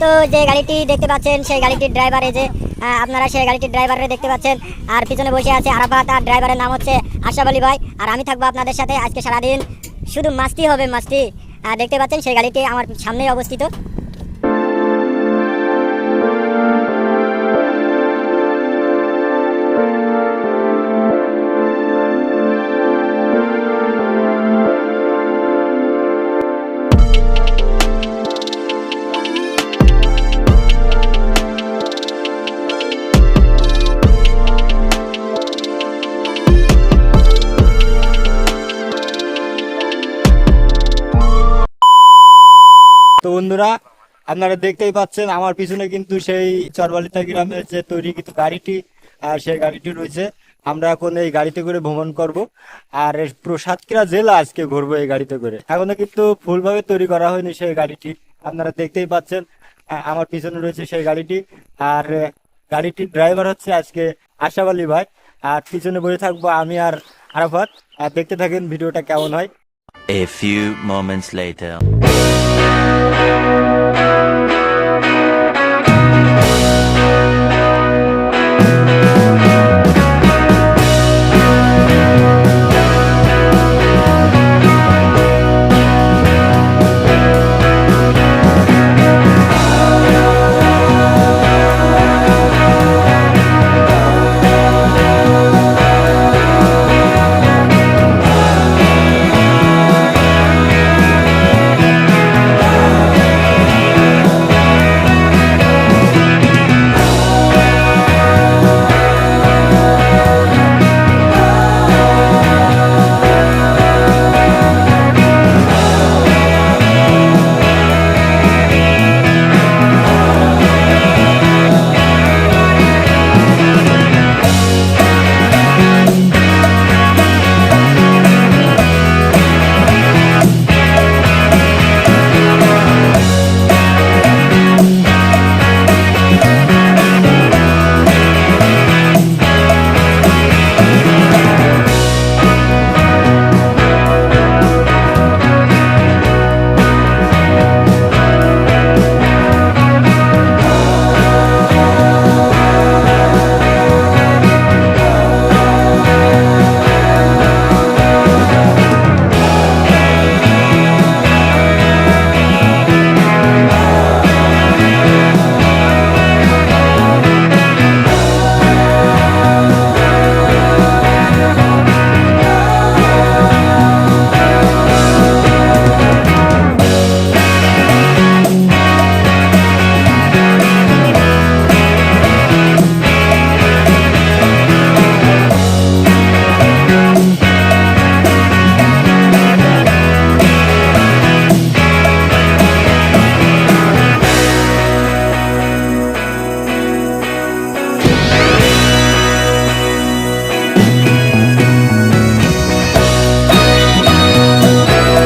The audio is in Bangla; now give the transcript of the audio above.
তো যে গাড়িটি দেখতে পাচ্ছেন সেই গাড়িটির ড্রাইভার এই যে আপনারা সেই গাড়িটির ড্রাইভারে দেখতে পাচ্ছেন। আর পিছনে বসে আছে আরাফাত, আর ড্রাইভারের নাম হচ্ছে আশরাফ আলী ভাই। আর আমি থাকবো আপনাদের সাথে আজকে সারাদিন, শুধু মাস্তি হবে মাস্তি। দেখতে পাচ্ছেন সেই গাড়িটি আমার সামনেই অবস্থিত। তো বন্ধুরা, আপনারা দেখতেই পাচ্ছেন আমার পিছনে কিন্তু সেই চরবালিতা গ্রামের যে তৈরিকৃত গাড়িটি, আর সেই গাড়িটি রয়েছে। আমরা এখন এই গাড়িতে করে ভ্রমণ করব, আর পুরো সাতক্ষীরা জেলা আজকে ঘুরবো এই গাড়িতে করে। এখনো কিন্তু ফুলভাবে তৈরি করা হয়নি সেই গাড়িটি, আপনারা দেখতেই পাচ্ছেন। আমার পিছনে রয়েছে সেই গাড়িটি, আর গাড়িটির ড্রাইভার হচ্ছে আজকে আশরাফ আলী ভাই, আর পিছনে বসে থাকবো আমি আর আরাফাত। আর দেখতে থাকেন ভিডিওটা কেমন হয়। A few moments later.